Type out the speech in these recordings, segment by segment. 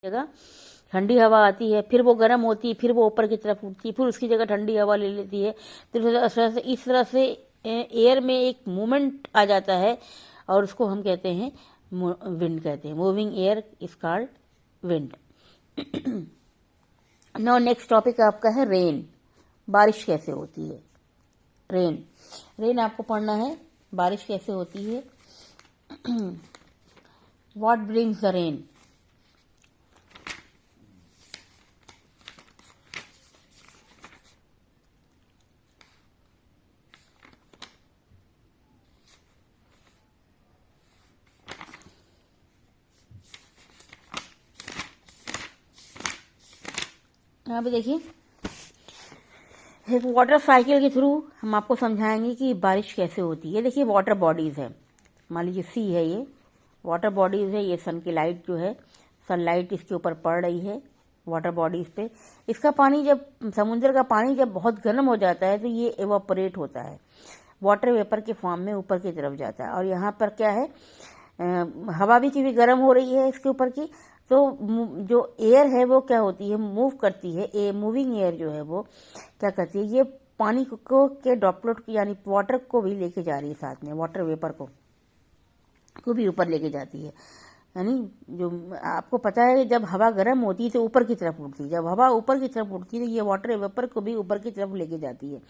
जगह ठंडी हवा आती है, फिर वो गर्म होती है, फिर वो ऊपर की तरफ उठती है, फिर उसकी जगह ठंडी हवा ले लेती है। तो इस तरह से एयर में एक मूवमेंट आ जाता है और उसको हम कहते हैं विंड कहते हैं। Moving air is called wind. Now next topic आपका है रेन। बारिश कैसे होती है? रेन रेन आपको पढ़ना है, बारिश कैसे होती है। What brings the rain? यहाँ पे देखिए, एक वाटर साइकिल के थ्रू हम आपको समझाएंगे कि बारिश कैसे होती है। देखिए वाटर बॉडीज है, मान लीजिए सी है, ये वाटर बॉडीज है। ये सन की लाइट जो है, सनलाइट इसके ऊपर पड़ रही है वाटर बॉडीज पे। इसका पानी जब समुद्र का पानी जब बहुत गर्म हो जाता है तो ये एवापोरेट होता है, वाटर वेपर के फॉर्म में ऊपर की तरफ जाता है। और यहाँ पर क्या है, हवा भी क्योंकि गर्म हो रही है इसके ऊपर की, तो जो एयर है वो क्या होती है, मूव करती है। मूविंग एयर जो है वो क्या करती है, ये पानी को के ड्रॉपलेट यानी वाटर को भी लेके जा रही है साथ में, वाटर वेपर को भी ऊपर लेके जाती है। यानी जो आपको पता है जब हवा गर्म होती है तो ऊपर की तरफ उठती है, जब हवा ऊपर की तरफ उठती है तो ये वाटर वेपर को भी ऊपर की तरफ लेके जाती है।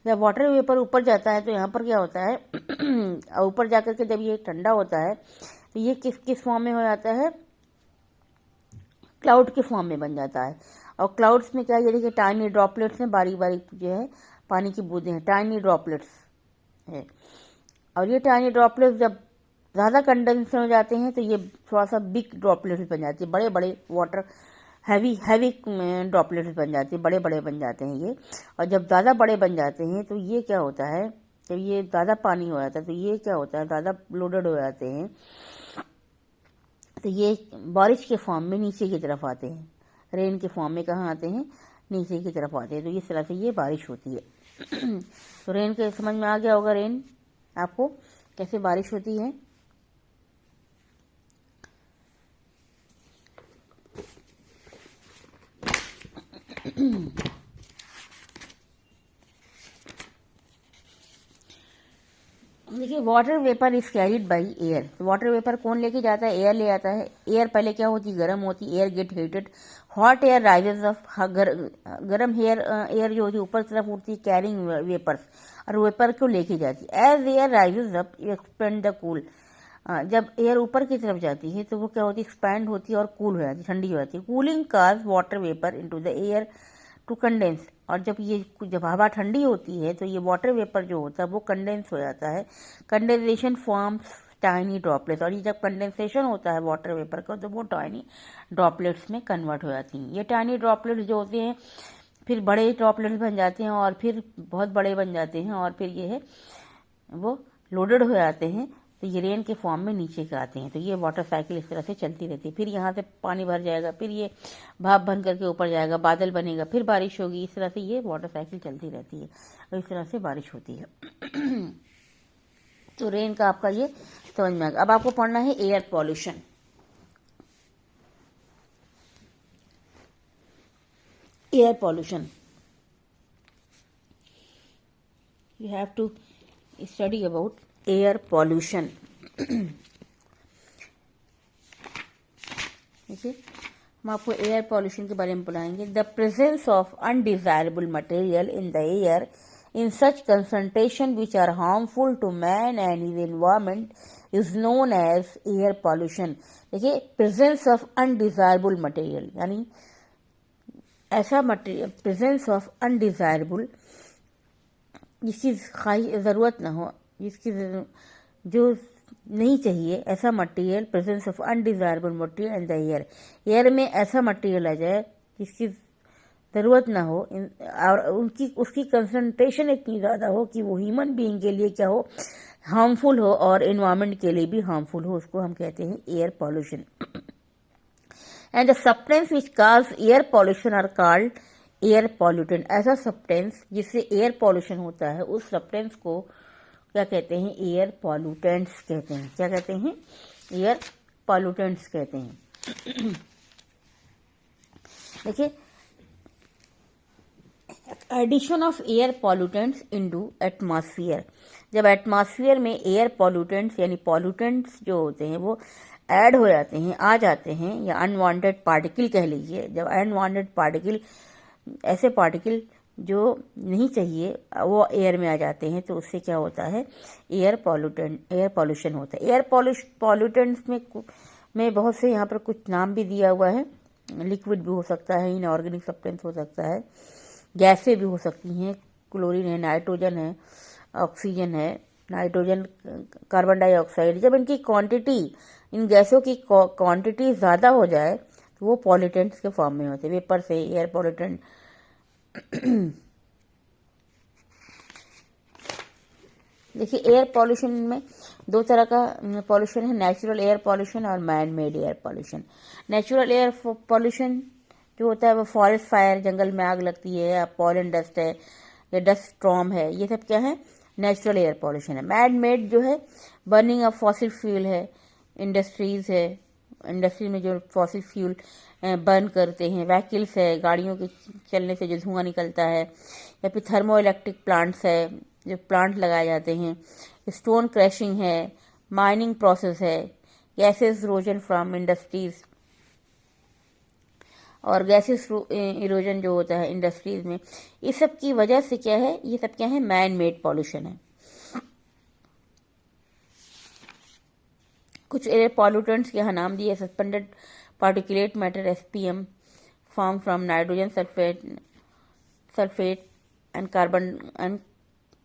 जब वाटर वेपर ऊपर जाता है तो यहाँ पर क्या होता है, ऊपर जाकर के जब ये ठंडा होता है तो ये किस फॉर्म में हो जाता है, क्लाउड के फॉर्म में बन जाता है। और क्लाउड्स में क्या है, ये देखिए टाइनी ड्रॉपलेट्स में बारीक बारीक जो है पानी की बूंदें हैं, टाइनी ड्रॉपलेट्स है। और ये टाइनी ड्रॉपलेट्स जब ज़्यादा कंडेंस हो जाते हैं तो ये थोड़ा सा बिग ड्रॉपलेट्स बन जाती है, बड़े बड़े वाटर हैवी ड्रॉपलेट्स बन जाती है, बड़े बड़े बन जाते हैं ये। और जब ज़्यादा बड़े बन जाते हैं तो ये क्या होता है, जब ये ज़्यादा पानी हो जाता है तो ये क्या होता है, ज़्यादा लोडेड हो जाते हैं तो ये बारिश के फॉर्म में नीचे की तरफ आते हैं। रेन के फॉर्म में कहाँ आते हैं, नीचे की तरफ आते हैं। तो इस तरह से ये बारिश होती है। तो रेन के समझ में आ गया होगा, रेन आपको कैसे बारिश होती है। देखिए water vapour is carried by air. तो वाटर वेपर कौन लेके जाता है, एयर ले जाता है। एयर पहले क्या होती है, गर्म होती है, air gate heated, hot air rises up, गर्म एयर जो होती है ऊपर तरफ उठती है, कैरिंग वेपर्स, और वेपर को लेके जाती है। As air rises up expand the cool. जब एयर ऊपर की तरफ जाती है तो वो क्या होती है, एक्सपैंड होती है और कूल हो जाती है, ठंडी हो जाती है। Cooling cause water vapour into the air to condense. और जब हवा ठंडी होती है तो ये वाटर वेपर जो होता है वो कंडेंस हो जाता है। Condensation forms tiny droplets. और ये जब कंडेंसेशन होता है वाटर वेपर का तो वो टाइनी ड्रॉपलेट्स में कन्वर्ट हो जाती हैं। ये टाइनी ड्रॉपलेट्स जो होते हैं फिर बड़े ड्रॉपलेट्स बन जाते हैं और फिर बहुत बड़े बन जाते हैं और फिर ये है वो लोडेड हो जाते हैं। तो ये रेन के फॉर्म में नीचे के आते हैं। तो ये वाटर साइकिल इस तरह से चलती रहती है। फिर यहाँ से पानी भर जाएगा, फिर ये भाप बन करके ऊपर जाएगा, बादल बनेगा, फिर बारिश होगी। इस तरह से ये वाटर साइकिल चलती रहती है और इस तरह से बारिश होती है। तो रेन का आपका ये समझ में आ गया। अब आपको पढ़ना है air pollution. Air pollution you have to study about air pollution. देखिए हम आपको एयर पॉल्यूशन के बारे में पढ़ाएंगे। The presence of undesirable material in the air in such concentration which are harmful to man and his environment is known as air pollution। देखिए presence of undesirable material यानी ऐसा मटेरियल, presence of undesirable जिसकी ज़रूरत ना हो, जिसकी जो नहीं चाहिए, ऐसा material, presence of undesirable material in the air. Air में ऐसा मटेरियल आ जाए जिसकी ज़रूरत ना हो और उसकी कंसंट्रेशन इतनी ज़्यादा हो कि वो ह्यूमन बीइंग के लिए क्या हो, हार्मफुल हो और एनवायरनमेंट के लिए भी हार्मफुल हो, उसको हम कहते हैं air pollution. And the substance which cause air pollution are called air pollutant. ऐसा सब्सटेंस जिससे एयर पॉल्यूशन होता है उस सब्सटेंस को क्या कहते हैं, एयर पॉल्यूटेंट्स कहते हैं। क्या कहते हैं, एयर पॉल्यूटेंट्स कहते हैं। देखिए, addition of air pollutants into atmosphere. जब एटमॉस्फेयर में एयर पॉल्यूटेंट्स यानी पॉल्यूटेंट्स जो होते हैं वो ऐड हो जाते हैं, आ जाते हैं, या अनवांटेड पार्टिकल कह लीजिए, जब अनवांटेड पार्टिकल, ऐसे पार्टिकल जो नहीं चाहिए वो एयर में आ जाते हैं, तो उससे क्या होता है, एयर पॉल्यूशन होता है। एयर पॉल्यूटेंट्स में बहुत से यहाँ पर कुछ नाम भी दिया हुआ है। लिक्विड भी हो सकता है, इनऑर्गेनिक सब्सटेंस हो सकता है, गैसें भी हो सकती हैं, क्लोरीन है, नाइट्रोजन है, ऑक्सीजन है, नाइट्रोजन, कार्बन डाइऑक्साइड। जब इनकी क्वांटिटी, इन गैसों की क्वांटिटी ज़्यादा हो जाए तो वो पॉल्यूटेंट्स के फॉर्म में होते हैं, वेपर से एयर पॉल्यूटेंट। देखिए, एयर पॉल्यूशन में दो तरह का पॉल्यूशन है, नेचुरल एयर पॉल्यूशन और man made air pollution. Natural air pollution जो होता है वो फॉरेस्ट फायर, जंगल में आग लगती है, या पॉलन डस्ट है, या डस्ट स्टॉर्म है, ये सब क्या है, नेचुरल एयर पॉल्यूशन है। मैन मेड जो है बर्निंग ऑफ फॉसिल फ्यूल है, इंडस्ट्रीज है, इंडस्ट्री में जो फॉसिल फ्यूल बर्न करते हैं, व्हीकल्स है, गाड़ियों के चलने से जो धुआं निकलता है, या फिर थर्मो इलेक्ट्रिक प्लांट्स है, जो प्लांट लगाए जाते हैं, स्टोन क्रैशिंग है, माइनिंग प्रोसेस है, गैसेस इरोजन फ्रॉम इंडस्ट्रीज, और गैसेस इरोजन जो होता है इंडस्ट्रीज में, इस सब की वजह से क्या है, ये सब क्या है, मैन मेड पॉल्यूशन है। कुछ एयर पॉल्यूटेंट्स के यहाँ नाम दिए, suspended particulate matter SPM, form from nitrogen sulphate and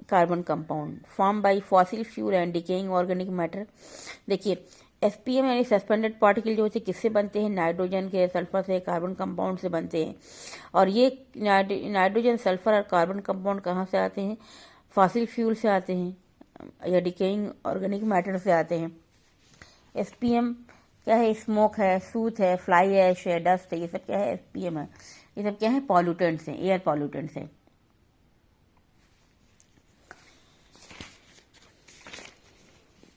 carbon compound, form by fossil fuel and decaying organic matter. देखिए, एसपीएम यानी सस्पेंडेड पार्टिकल जो होते हैं किससे बनते हैं, नाइट्रोजन के, सल्फर से, कार्बन कंपाउंड से बनते हैं। और ये नाइट्रोजन, सल्फर और कार्बन कंपाउंड कहाँ से आते हैं, फॉसिल फ्यूल से आते हैं या डिकेइंग ऑर्गेनिक मैटर से आते हैं। एसपीएम क्या है, स्मोक है, सूत है, फ्लाई ऐश है, डस्ट है, ये सब क्या है, एसपीएम है। ये सब क्या है, पॉल्यूटेंट्स हैं, एयर पॉल्यूटेंट्स हैं।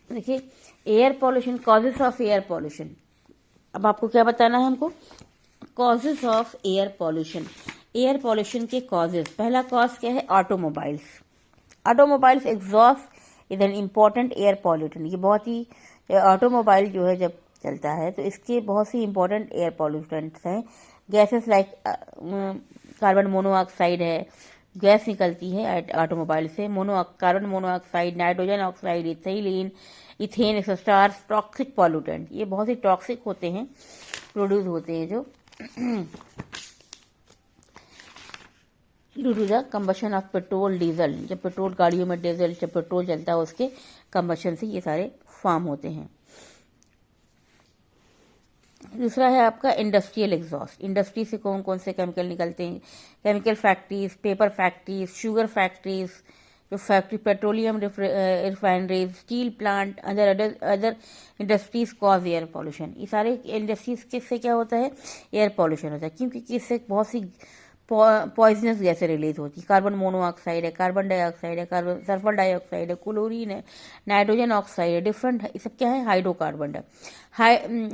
देखिए, air pollution, causes of air pollution. अब आपको क्या बताना है हमको, causes of air pollution. Air pollution के कॉजेस, पहला कॉज क्या है, automobiles. Automobiles exhaust is an important air pollutant. ये बहुत ही, ऑटोमोबाइल जो है जब चलता है तो इसके बहुत सी इंपॉर्टेंट एयर पॉल्यूटेंट्स हैं। गैसेस लाइक कार्बन मोनोऑक्साइड है, गैस निकलती है ऑटोमोबाइल से, carbon monoxide, nitrogen oxide, ethylene, ethane etcetera, toxic pollutant. ये बहुत ही टॉक्सिक होते हैं, प्रोड्यूस होते हैं जो due to the combustion of petrol, diesel. जब पेट्रोल गाड़ियों में, डीजल जब पेट्रोल चलता है उसके कंबशन से ये सारे फॉर्म होते हैं। दूसरा है आपका इंडस्ट्रियल एग्जॉस्ट। इंडस्ट्री से कौन कौन से केमिकल निकलते हैं, chemical factories, paper factories, sugar factories, जो factory, petroleum refineries, steel plant, other industries cause air pollution. ये सारे इंडस्ट्रीज से क्या होता है, एयर पॉल्यूशन होता है, क्योंकि इससे बहुत सी पॉइजनस गैसें रिलीज होती है। कार्बन मोनोऑक्साइड है, कार्बन डाइऑक्साइड है, कार्बन सल्फर डाइऑक्साइड है, क्लोरीन है, नाइट्रोजन ऑक्साइड है, डिफरेंट, ये सब क्या है, हाइड्रोकार्बन है।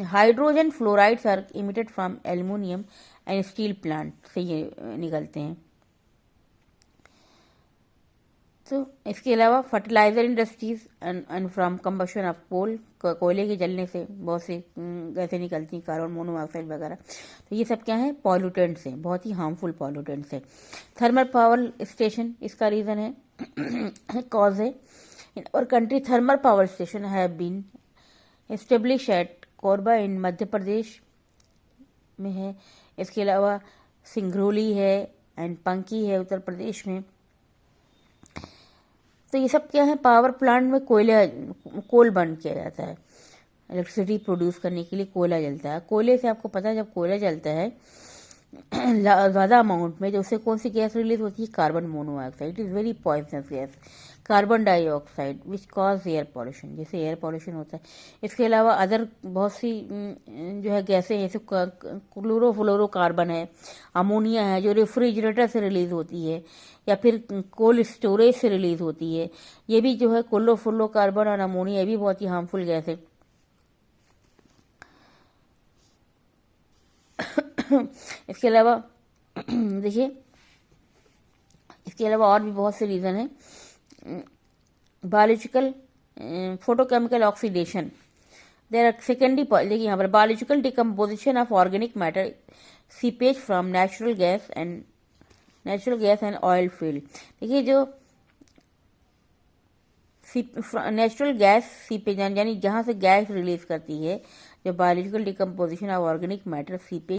Hydrogen fluorides are emitted from aluminium and steel plant से ये निकलते हैं। तो इसके अलावा fertiliser industries and from combustion of coal, कोयले के जलने से बहुत सी गैसें निकलती हैं, कार्बन मोनोऑक्साइड वगैरह। तो ये सब क्या है, पॉल्यूटेंट्स हैं, बहुत ही हार्मफुल पॉल्यूटेंट्स हैं। थर्मल पावर स्टेशन इसका रीज़न है, कॉज है। और country thermal power station have been establish at Korba in Madhya Pradesh में है। इसके अलावा सिंगरौली है एंड पंकी है उत्तर प्रदेश में। तो ये सब क्या है, पावर प्लांट में कोल बर्न किया जाता है, इलेक्ट्रिसिटी प्रोड्यूस करने के लिए कोयला जलता है। कोयले से आपको पता है जब कोयला जलता है ज़्यादा अमाउंट में, तो उससे कौन सी गैस रिलीज होती है, carbon monoxide, is very poisonous gas. Carbon dioxide which cause air pollution, जैसे एयर पॉल्यूशन होता है। इसके अलावा अदर बहुत सी जो है गैसें, जैसे क्लोरोफ्लोरोकार्बन है, अमोनिया है, जो रेफ्रिजरेटर से रिलीज होती है, या फिर कोल्ड स्टोरेज से रिलीज होती है। ये भी जो है क्लोरोफ्लोरोकार्बन और अमोनिया, ये भी बहुत ही हार्मफुल गैस है। इसके अलावा देखिए, इसके अलावा और भी बहुत से रीज़न हैं। Biological photochemical oxidation, there are secondary, देखिए यहाँ पर biological decomposition of organic matter, seepage from natural gas and oil field. देखिए जो नेचुरल गैस सीपेज यानी जहाँ से गैस रिलीज करती है, जो biological decomposition of organic matter seepage